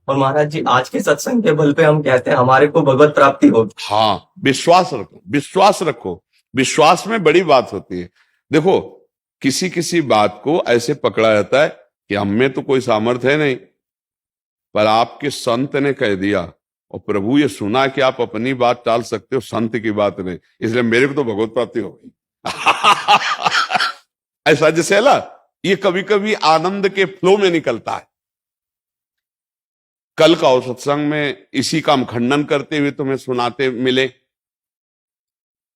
और महाराज जी आज के सत्संग के बल पे हम कहते हैं हमारे को भगवत प्राप्ति होगी। हाँ, विश्वास रखो, विश्वास रखो। विश्वास में बड़ी बात होती है। देखो, किसी किसी बात को ऐसे पकड़ा जाता है कि हम में तो कोई सामर्थ्य है नहीं, पर आपके संत ने कह दिया और प्रभु ये सुना कि आप अपनी बात टाल सकते हो, संत की बात नहीं, इसलिए मेरे को तो भगवत प्राप्ति हो गई। ऐसा जैसे है ना, ये कभी कभी आनंद के फ्लो में निकलता है। कल का सत्संग में इसी का हम खंडन करते हुए तुम्हें सुनाते मिले।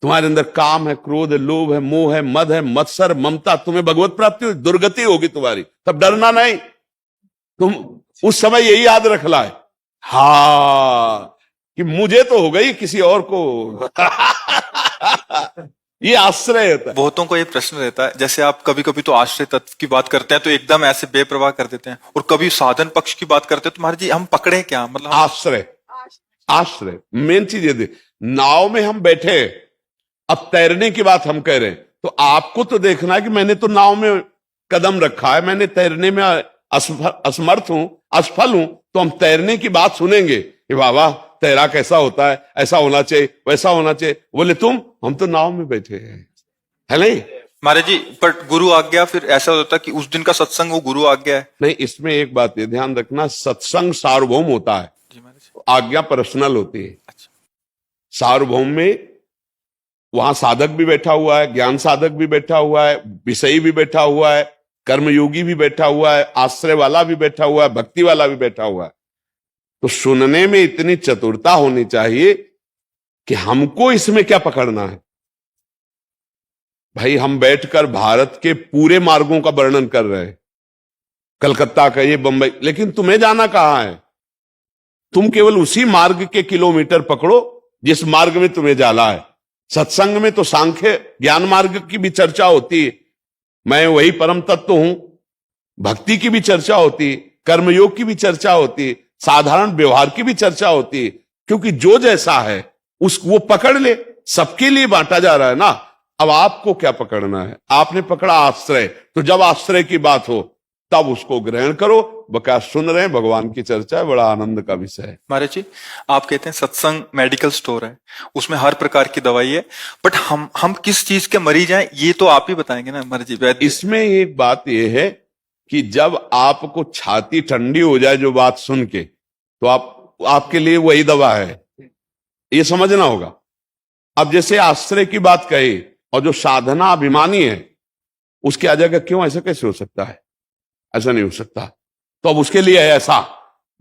तुम्हारे अंदर काम है, क्रोध है, लोभ है, मोह है, मद है, मत्सर, ममता, तुम्हें भगवत प्राप्ति हो, दुर्गति होगी तुम्हारी, तब डरना नहीं। तुम उस समय यही याद रखला है, हाँ, कि मुझे तो हो गई, किसी और को ये आश्रय होता है। बहुतों को ये प्रश्न रहता है, जैसे आप कभी कभी तो आश्रय तत्व की बात करते हैं तो एकदम ऐसे बेप्रवाह कर देते हैं, और कभी साधन पक्ष की बात करते हैं तो महाराज जी हम पकड़े क्या, मतलब आश्रय, आश्रय मेन चीज ये दे। नाव में हम बैठे, अब तैरने की बात हम कह रहे हैं, तो आपको तो देखना है कि मैंने तो नाव में कदम रखा है, मैंने तैरने में असमर्थ हूं, असफल हूं, तो हम तैरने की बात सुनेंगे कि बाबा तैरा कैसा होता है, ऐसा होना चाहिए, वैसा होना चाहिए। बोले तुम, हम तो नाव में बैठे हैं, है नहीं महाराज जी। पर गुरु आज्ञा, फिर ऐसा होता है कि उस दिन का सत्संग वो गुरु आज्ञा है। नहीं, इसमें एक बात ये ध्यान रखना, सत्संग सार्वभौम होता है, जी महाराज। आज्ञा पर्सनल होती है। अच्छा। सार्वभौम में वहां साधक भी बैठा हुआ है, ज्ञान साधक भी बैठा हुआ है, विषयी भी बैठा हुआ है, कर्मयोगी भी बैठा हुआ है, आश्रय वाला भी बैठा हुआ है, भक्ति वाला भी बैठा हुआ है। तो सुनने में इतनी चतुरता होनी चाहिए कि हमको इसमें क्या पकड़ना है। भाई हम बैठकर भारत के पूरे मार्गों का वर्णन कर रहे हैं, कलकत्ता का, ये बंबई, लेकिन तुम्हें जाना कहां है? तुम केवल उसी मार्ग के किलोमीटर पकड़ो जिस मार्ग में तुम्हें जाना है। सत्संग में तो सांख्य ज्ञान मार्ग की भी चर्चा होती है, मैं वही परम तत्व हूं, भक्ति की भी चर्चा होती है, कर्मयोग की भी चर्चा होती है, साधारण व्यवहार की भी चर्चा होती है, क्योंकि जो जैसा है उस वो पकड़ ले, सबके लिए बांटा जा रहा है ना। अब आपको क्या पकड़ना है? आपने पकड़ा आश्रय, तो जब आश्रय की बात हो तब उसको ग्रहण करो। बकाया सुन रहे हैं, भगवान की चर्चा है, बड़ा आनंद का विषय है। महाराज जी, आप कहते हैं सत्संग मेडिकल स्टोर है, उसमें हर प्रकार की दवाई है, बट हम किस चीज के मरीज हैं ये तो आप ही बताएंगे ना महाराज जी। इसमें एक बात यह है कि जब आपको छाती ठंडी हो जाए जो बात सुन के, तो आपके लिए वही दवा है, ये समझना होगा। अब जैसे आश्रय की बात कही, और जो साधना अभिमानी है उसकी आ जाएगा, क्यों ऐसा कैसे हो सकता है? ऐसा नहीं हो सकता। तो अब उसके लिए है ऐसा,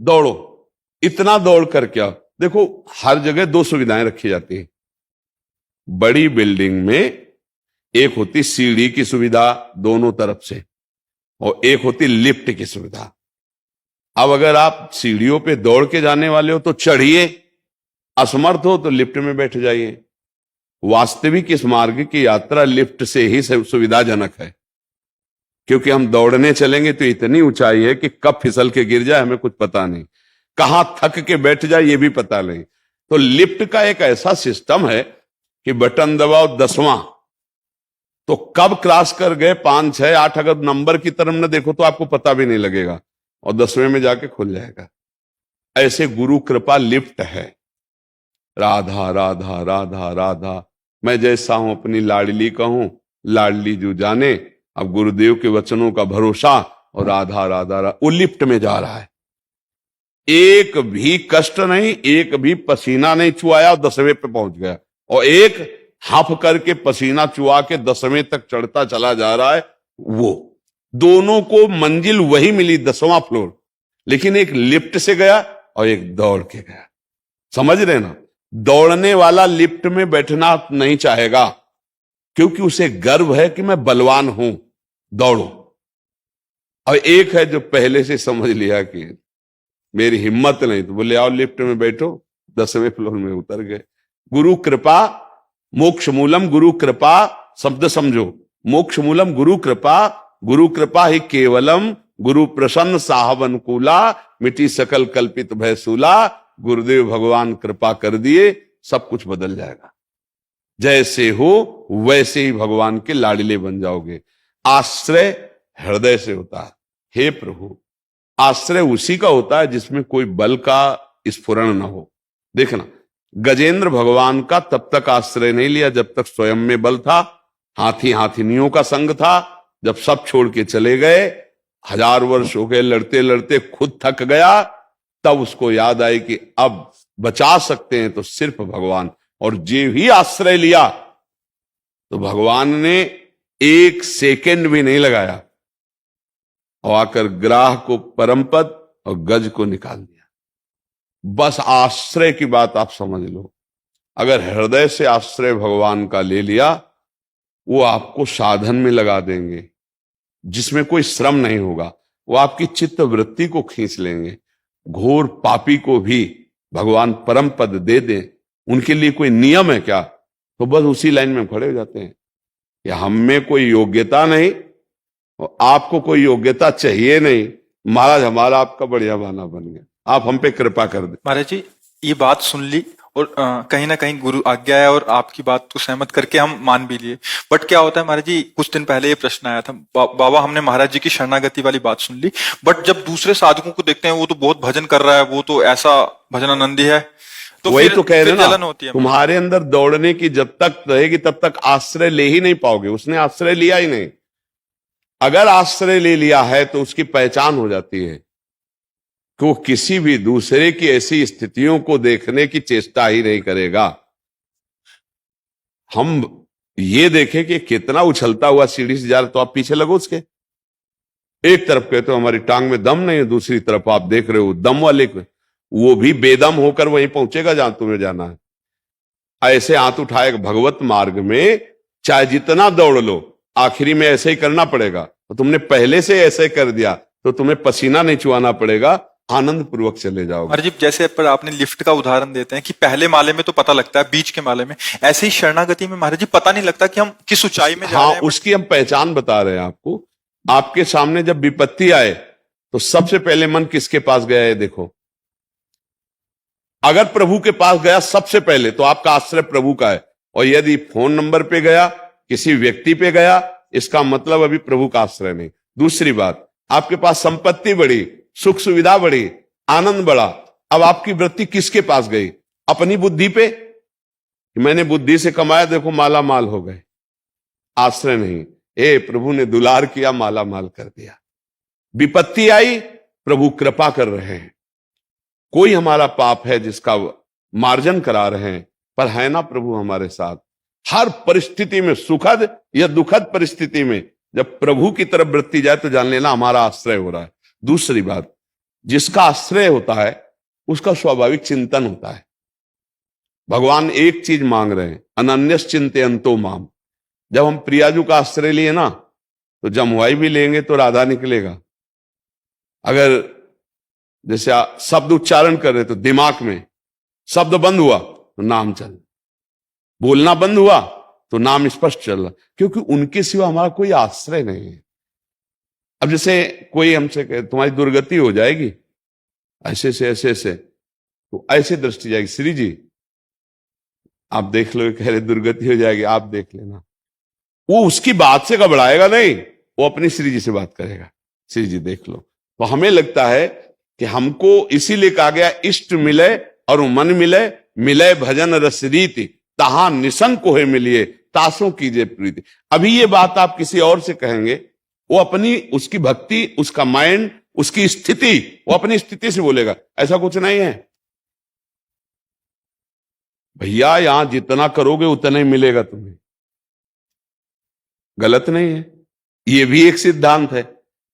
दौड़ो, इतना दौड़ कर क्या। देखो, हर जगह दो सुविधाएं रखी जाती है। बड़ी बिल्डिंग में एक होती सीढ़ी की सुविधा दोनों तरफ से, और एक होती लिफ्ट की सुविधा। अब अगर आप सीढ़ियों पे दौड़ के जाने वाले हो तो चढ़िए, असमर्थ हो तो लिफ्ट में बैठ जाइए। वास्तविक इस मार्ग की यात्रा लिफ्ट से ही सुविधाजनक है, क्योंकि हम दौड़ने चलेंगे तो इतनी ऊंचाई है कि कब फिसल के गिर जाए हमें कुछ पता नहीं, कहां थक के बैठ जाए ये भी पता नहीं। तो लिफ्ट का एक ऐसा सिस्टम है कि बटन दबाओ 10वां, तो कब क्रॉस कर गए 5, 6, 8, अगर नंबर की तरफ न देखो तो आपको पता भी नहीं लगेगा, और 10वें में जाके खुल जाएगा। ऐसे गुरु कृपा लिफ्ट है। राधा राधा राधा राधा, मैं जैसा हूं अपनी लाडली का हूं, लाडली जो जाने। अब गुरुदेव के वचनों का भरोसा, और राधा राधा राधा, वो लिफ्ट में जा रहा है। एक भी कष्ट नहीं, एक भी पसीना नहीं चुआया, और 10वें पे पहुंच गया। और एक हाफ करके पसीना चुआ के 10वें तक चढ़ता चला जा रहा है। वो दोनों को मंजिल वही मिली, 10वां फ्लोर, लेकिन एक लिफ्ट से गया और एक दौड़ के गया। समझ रहे ना? दौड़ने वाला लिफ्ट में बैठना नहीं चाहेगा, क्योंकि उसे गर्व है कि मैं बलवान हूं, दौड़ो। और एक है जो पहले से समझ लिया कि मेरी हिम्मत नहीं, तो बोले आओ लिफ्ट में बैठो, 10वें फ्लोर में उतर गए। गुरु कृपा मोक्ष मूलम, गुरु कृपा शब्द समझो, मोक्ष मूलम गुरु कृपा, गुरु कृपा ही केवलम, गुरु प्रसन्न साहब अनुकूला, मिटी सकल कल्पित भयसूला। गुरुदेव भगवान कृपा कर दिए, सब कुछ बदल जाएगा। जैसे हो वैसे ही भगवान के लाडले बन जाओगे। आश्रय हृदय से होता है। हे प्रभु, आश्रय उसी का होता है जिसमें कोई बल का स्फुरण न हो। देखना, गजेंद्र भगवान का तब तक आश्रय नहीं लिया जब तक स्वयं में बल था, हाथी हाथिनियों का संग था। जब सब छोड़ के चले गए, 1000 वर्ष हो गए, लड़ते लड़ते खुद थक गया, तब उसको याद आई कि अब बचा सकते हैं तो सिर्फ भगवान। और जे ही आश्रय लिया तो भगवान ने 1 सेकेंड भी नहीं लगाया और आकर ग्राह को परमपद और गज को निकाल दिया। बस आश्रय की बात आप समझ लो। अगर हृदय से आश्रय भगवान का ले लिया, वो आपको साधन में लगा देंगे जिसमें कोई श्रम नहीं होगा। वो आपकी चित्त वृत्ति को खींच लेंगे। घोर पापी को भी भगवान परम पद दे दें, उनके लिए कोई नियम है क्या? तो बस उसी लाइन में खड़े हो जाते हैं कि हम में कोई योग्यता नहीं और आपको कोई योग्यता चाहिए नहीं, महाराज हमारा आपका बढ़िया बहाना बन गया, आप हम पे कृपा कर दे। महाराज जी, ये बात सुन ली और कहीं ना कहीं गुरु आज्ञा है और आपकी बात को सहमत करके हम मान भी लिए। बट क्या होता है महाराज जी, कुछ दिन पहले ये प्रश्न आया था, बाबा हमने महाराज जी की शरणागति वाली बात सुन ली, बट जब दूसरे साधकों को देखते हैं वो तो बहुत भजन कर रहा है, वो तो ऐसा भजनानंदी है, तो वही फिर तो कह रहे जलन ना, होती है। तुम्हारे अंदर दौड़ने की जब तक रहेगी तब तक आश्रय ले ही नहीं पाओगे। उसने आश्रय लिया ही नहीं। अगर आश्रय ले लिया है तो उसकी पहचान हो जाती है कि वो किसी भी दूसरे की ऐसी स्थितियों को देखने की चेष्टा ही नहीं करेगा। हम ये देखें कि कितना उछलता हुआ सीढ़ी से जा रहा, तो आप पीछे लगो उसके। एक तरफ कहते हो हमारी टांग में दम नहीं है, दूसरी तरफ आप देख रहे हो दम वाले को, वो भी बेदम होकर वहीं पहुंचेगा जहां तुम्हें जाना है। ऐसे हाथ उठाए भगवत मार्ग में चाहे जितना दौड़ लो, आखिरी में ऐसे ही करना पड़ेगा। तो तुमने पहले से ऐसे कर दिया तो तुम्हें पसीना नहीं चुहाना पड़ेगा, आनंद पूर्वक चले जाओगे। महाराज जी, जैसे पर आपने लिफ्ट का उदाहरण देते हैं कि पहले माले में तो पता लगता है, बीच के माले में, ऐसे ही शरणागति में महाराज जी पता नहीं लगता कि हम किस ऊंचाई में जा रहे हैं। उसकी हम पहचान बता रहे हैं आपको। आपके सामने जब विपत्ति आए तो सबसे पहले मन किसके पास गया है? देखो, अगर प्रभु के पास गया सबसे पहले तो आपका आश्रय प्रभु का है। और यदि फोन नंबर पे गया, किसी व्यक्ति पे गया, इसका मतलब अभी प्रभु का आश्रय नहीं। दूसरी बात, आपके पास संपत्ति बढ़ी, सुख सुविधा बढ़ी, आनंद बढ़ा, अब आपकी वृत्ति किसके पास गई? अपनी बुद्धि पे, मैंने बुद्धि से कमाया, देखो माला माल हो गए। आश्रय नहीं, प्रभु ने दुलार किया, माला माल कर दिया। विपत्ति आई, प्रभु कृपा कर रहे हैं। कोई हमारा पाप है जिसका मार्जन करा रहे हैं, पर है ना प्रभु हमारे साथ। हर परिस्थिति में, सुखद या दुखद परिस्थिति में, जब प्रभु की तरफ वृत्ति जाए तो जान लेना हमारा आश्रय हो रहा है। दूसरी बात, जिसका आश्रय होता है उसका स्वाभाविक चिंतन होता है। भगवान एक चीज मांग रहे हैं, अनन्यस चिंतयन्तो माम। जब हम प्रियाजू का आश्रय लिए ना, तो जमुआई भी लेंगे तो राधा निकलेगा। अगर जैसे शब्द उच्चारण कर रहे तो दिमाग में शब्द बंद हुआ तो नाम चल, बोलना बंद हुआ तो नाम स्पष्ट चल रहा, क्योंकि उनके सिवा हमारा कोई आश्रय नहीं है। अब जैसे कोई हमसे कहे तुम्हारी दुर्गति हो जाएगी, ऐसे से ऐसे से, तो ऐसे दृष्टि जाएगी, श्री जी आप देख लो, कह रहे दुर्गति हो जाएगी, आप देख लेना। वो उसकी बात से घबराएगा नहीं, वो अपनी श्री जी से बात करेगा, श्री जी देख लो। तो हमें लगता है कि हमको इसीलिए कहा गया, इष्ट मिले और मन मिले, मिले भजन रस रीति, तहां निसंक होए मिलिए, तासों कीजिए प्रीति। अभी ये बात आप किसी और से कहेंगे, वो अपनी, उसकी भक्ति, उसका माइंड, उसकी स्थिति, वो अपनी स्थिति से बोलेगा। ऐसा कुछ नहीं है भैया, यहां जितना करोगे उतना ही मिलेगा तुम्हें। गलत नहीं है, ये भी एक सिद्धांत है,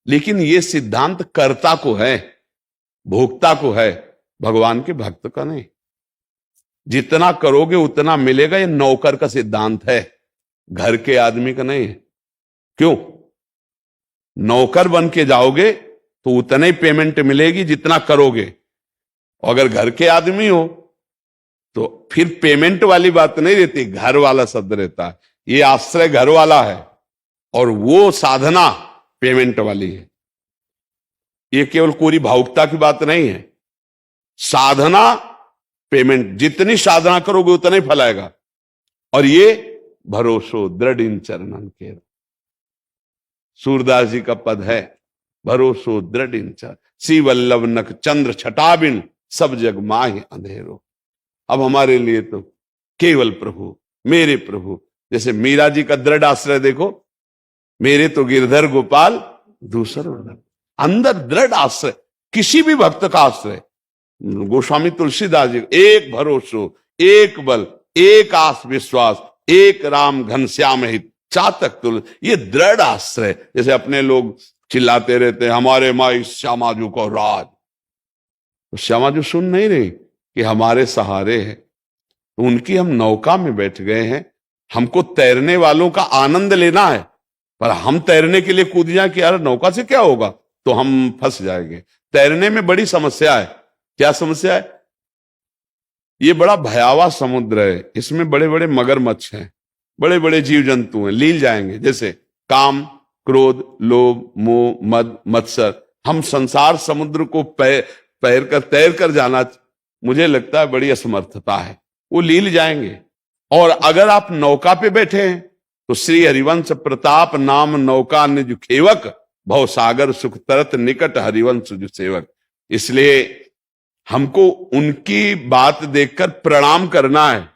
लेकिन ये सिद्धांत कर्ता को है, भोक्ता को है, भगवान के भक्त का नहीं। जितना करोगे उतना मिलेगा, ये नौकर का सिद्धांत है, घर के आदमी का नहीं है। क्यों? नौकर बन के जाओगे तो उतना ही पेमेंट मिलेगी जितना करोगे। अगर घर के आदमी हो तो फिर पेमेंट वाली बात नहीं रहती, घर वाला शब्द रहता है। ये आश्रय घर वाला है और वो साधना पेमेंट वाली है। ये केवल कोरी भावुकता की बात नहीं है। साधना पेमेंट, जितनी साधना करोगे उतना ही फल आएगा। और ये भरोसो दृढ़ इन चरणन के, सूरदास जी का पद है, भरोसो दृढ़ इन चरण। श्री वल्लभ नख चंद्र छटा बिन सब जग माहि अंधेरो। अब हमारे लिए तो केवल प्रभु, मेरे प्रभु, जैसे मीरा जी का दृढ़ आश्रय देखो, मेरे तो गिरधर गोपाल दूसर वल्लभ, अंदर दृढ़ आश्रय, किसी भी भक्त का आश्रय। गोस्वामी तुलसीदास जी, एक भरोसो एक बल एक आस विश्वास, एक राम घनश्याम हित चातक तुल, ये दृढ़ आश्रय। जैसे अपने लोग चिल्लाते रहते हैं हमारे माई श्यामाजू को राज, तो श्यामाजू सुन नहीं रही कि हमारे सहारे है, तो उनकी हम नौका में बैठ गए हैं। हमको तैरने वालों का आनंद लेना है, पर हम तैरने के लिए कूद जाए कि यार नौका से क्या होगा, तो हम फंस जाएंगे। तैरने में बड़ी समस्या है। क्या समस्या है? ये बड़ा भयावह समुद्र है, इसमें बड़े बड़े मगरमच्छ हैं, बड़े बड़े जीव जंतु हैं, लील जाएंगे। जैसे काम क्रोध लोभ मोह मद मत्सर, हम संसार समुद्र को तैर कर जाना, मुझे लगता है बड़ी असमर्थता है, वो लील जाएंगे। और अगर आप नौका पे बैठे हैं तो श्री हरिवंश प्रताप नाम नौका निज खेवक, भव सागर सुख तरत निकट हरिवंश जो सेवक। इसलिए हमको उनकी बात देखकर प्रणाम करना है,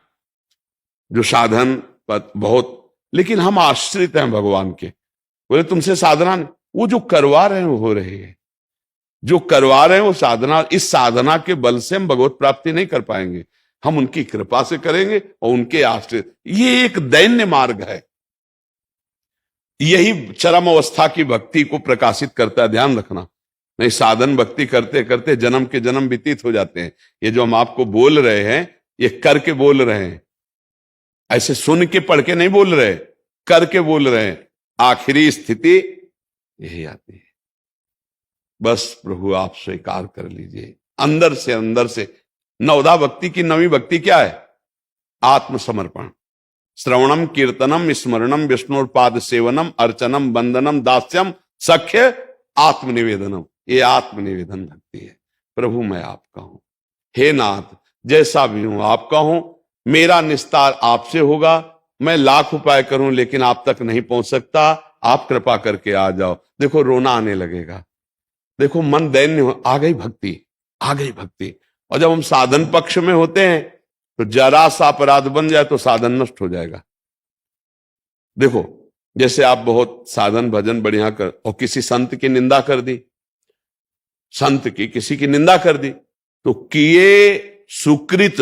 जो साधन पथ बहुत, लेकिन हम आश्रित हैं भगवान के। बोले तुमसे साधना नहीं, वो जो करवा रहे हैं वो हो रही है, जो करवा रहे हैं वो साधना। इस साधना के बल से हम भगवत प्राप्ति नहीं कर पाएंगे, हम उनकी कृपा से करेंगे और उनके आश्रित। ये एक दैन्य मार्ग है, यही चरम अवस्था की भक्ति को प्रकाशित करता है, ध्यान रखना। नहीं साधन भक्ति करते करते जन्म के जन्म व्यतीत हो जाते हैं। ये जो हम आपको बोल रहे हैं ये करके बोल रहे हैं, ऐसे सुन के पढ़ के नहीं बोल रहे, करके बोल रहे हैं। आखिरी स्थिति यही आती है। बस प्रभु आप स्वीकार कर लीजिए अंदर से। नवधा भक्ति की नवी भक्ति क्या है? आत्मसमर्पण। श्रवणम कीर्तनम स्मरणम विष्णुपाद सेवनम अर्चनम वंदनम दास्यम सख्य आत्मनिवेदनम, ये आत्मनिवेदन भक्ति है। प्रभु मैं आपका हूं, हे नाथ जैसा भी हूं आपका हूं, मेरा निस्तार आपसे होगा, मैं लाख उपाय करूं लेकिन आप तक नहीं पहुंच सकता, आप कृपा करके आ जाओ। देखो रोना आने लगेगा, देखो मन दैन्य, आ गई भक्ति, आ गई भक्ति। और जब हम साधन पक्ष में होते हैं तो जरा सा अपराध बन जाए तो साधन नष्ट हो जाएगा। देखो जैसे आप बहुत साधन भजन बढ़िया कर और किसी संत की निंदा कर दी, संत की किसी की निंदा कर दी, तो किए सुकृत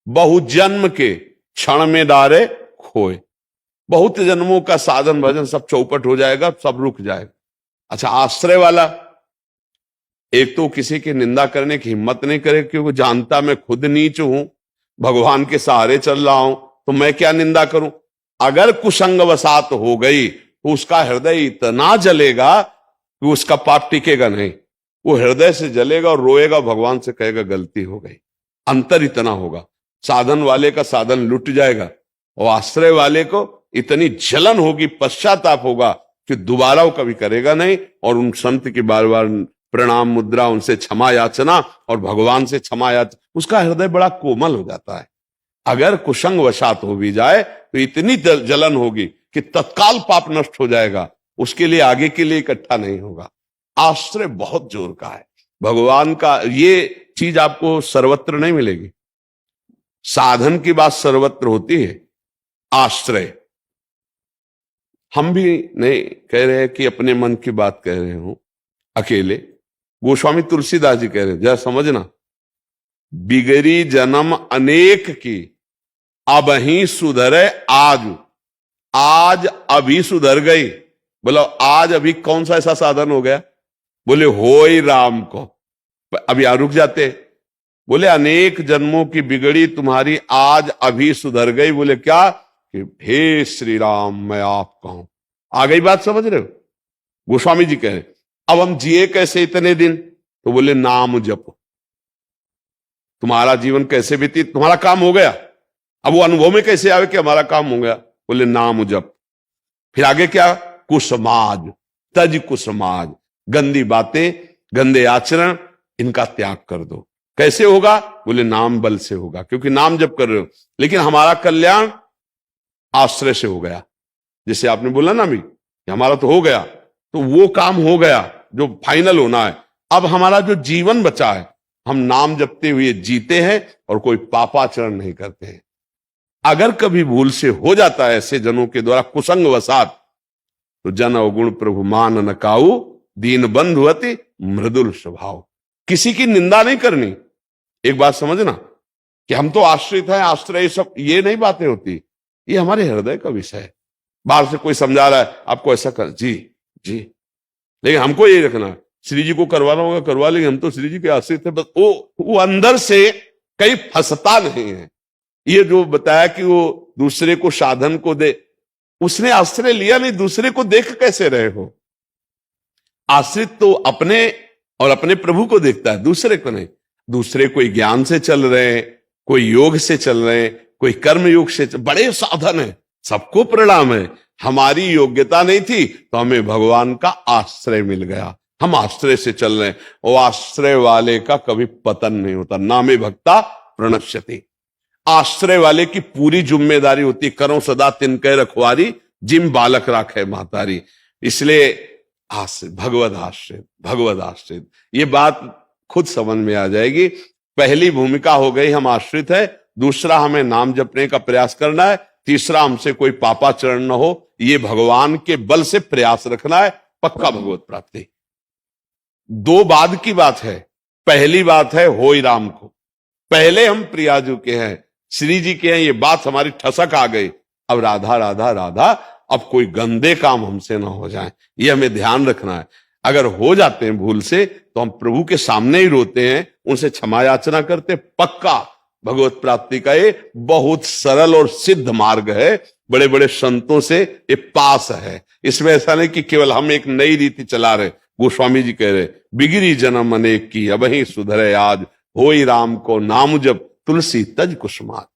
बहु जन्म के क्षण में डारे खोए। बहुत जन्मों का साधन भजन सब चौपट हो जाएगा, सब रुक जाएगा। अच्छा आश्रय वाला, एक तो किसी की निंदा करने की हिम्मत नहीं करे क्योंकि जानता मैं खुद नीच हूं, भगवान के सहारे चल रहा हूं, तो मैं क्या निंदा करूं। अगर कुसंग वसात हो गई तो उसका हृदय इतना जलेगा कि उसका पाप टिकेगा नहीं, वो हृदय से जलेगा और रोएगा, भगवान से कहेगा गलती हो गई। अंतर इतना होगा, साधन वाले का साधन लुट जाएगा और आश्रय वाले को इतनी जलन होगी, पश्चाताप होगा कि दोबारा वो कभी करेगा नहीं। और उन संत की बार बार प्रणाम मुद्रा, उनसे क्षमा याचना और भगवान से क्षमा याचना, उसका हृदय बड़ा कोमल हो जाता है। अगर कुसंग वशात हो भी जाए तो इतनी जलन होगी कि तत्काल पाप नष्ट हो जाएगा, उसके लिए आगे के लिए इकट्ठा नहीं होगा। आश्रय बहुत जोर का है भगवान का, ये चीज आपको सर्वत्र नहीं मिलेगी। साधन की बात सर्वत्र होती है, आश्रय। हम भी नहीं कह रहे कि अपने मन की बात कह रहे हो अकेले, गोस्वामी तुलसीदास जी कह रहे हैं, जरा समझना। बिगड़ी जन्म अनेक की अब ही सुधरे आज, आज अभी सुधर गई। बोलो आज अभी कौन सा ऐसा साधन हो गया? बोले हो ही राम को, अभी आ रुक जाते। बोले अनेक जन्मों की बिगड़ी तुम्हारी आज अभी सुधर गई। बोले क्या? कि हे श्री राम मैं आपका हूं। आ गई बात, समझ रहे हो? गोस्वामी जी कह रहे अब हम जिए कैसे इतने दिन? तो बोले नाम जपो। तुम्हारा जीवन कैसे बीती? तुम्हारा काम हो गया, अब वो अनुभव में कैसे आवे कि हमारा काम हो गया? बोले नाम जप। फिर आगे क्या? कुसमाज, तज कुसमाज, गंदी बातें गंदे आचरण इनका त्याग कर दो। कैसे होगा? बोले नाम बल से होगा, क्योंकि नाम जप कर रहे हो। लेकिन हमारा कल्याण आश्रय से हो गया। जैसे आपने बोला ना अभी हमारा तो हो गया, तो वो काम हो गया जो फाइनल होना है। अब हमारा जो जीवन बचा है हम नाम जपते हुए जीते हैं और कोई पापाचरण नहीं करते हैं। अगर कभी भूल से हो जाता है ऐसे जनों के द्वारा कुसंग वसात, तो जन अवगुण प्रभु मान न काऊ, दीन बंधु अति मृदुल स्वभाव। किसी की निंदा नहीं करनी। एक बात समझना कि हम तो आश्रित हैं, आश्रय, सब ये नहीं बातें होती, ये हमारे हृदय का विषय है। बाहर से कोई समझा रहा है आपको ऐसा कर, जी जी, लेकिन हमको ये रखना है श्री जी को करवाना होगा करवा लेंगे, हम तो श्री जी के आश्रित है। बस वो अंदर से कहीं फंसता नहीं है। ये जो बताया कि वो दूसरे को साधन को दे, उसने आश्रय लिया नहीं, दूसरे को देख कैसे रहे हो। आश्रित तो अपने और अपने प्रभु को देखता है, दूसरे को नहीं। दूसरे कोई ज्ञान से चल रहे हैं, कोई योग से चल रहे हैं, कोई कर्म योग से बड़े साधन है, सबको प्रणाम है। हमारी योग्यता नहीं थी तो हमें भगवान का आश्रय मिल गया, हम आश्रय से चल रहे हैं। और आश्रय वाले का कभी पतन नहीं होता। नामे भक्ता प्रणश्यति। आश्रय वाले की पूरी जिम्मेदारी होती, करो सदा तिनके रखवारी, जिम बालक राखे महतारी। इसलिए आश्रित, भगवद आश्रित, भगवद आश्रित, ये बात खुद समझ में आ जाएगी। पहली भूमिका हो गई हम आश्रित है, दूसरा हमें नाम जपने का प्रयास करना है, तीसरा हमसे कोई पापाचरण न हो, ये भगवान के बल से प्रयास रखना है, पक्का भगवत प्राप्ति। दो बाद की बात है। पहली बात है होई राम को, पहले हम प्रियाजू के हैं, श्री जी के हैं, ये बात हमारी ठसक आ गई। अब राधा राधा राधा, अब कोई गंदे काम हमसे ना हो जाए, ये हमें ध्यान रखना है। अगर हो जाते हैं भूल से तो हम प्रभु के सामने ही रोते हैं, उनसे क्षमा याचना करते। पक्का भगवत प्राप्ति का ये बहुत सरल और सिद्ध मार्ग है, बड़े बड़े संतों से ये पास है। इसमें ऐसा नहीं कि केवल हम एक नई रीति चला रहे। गोस्वामी जी कह रहे, बिगड़ी जन्म अनेक की, अब ही सुधरे आज, होई राम को नाम जब, तुलसी तज कुसुमात।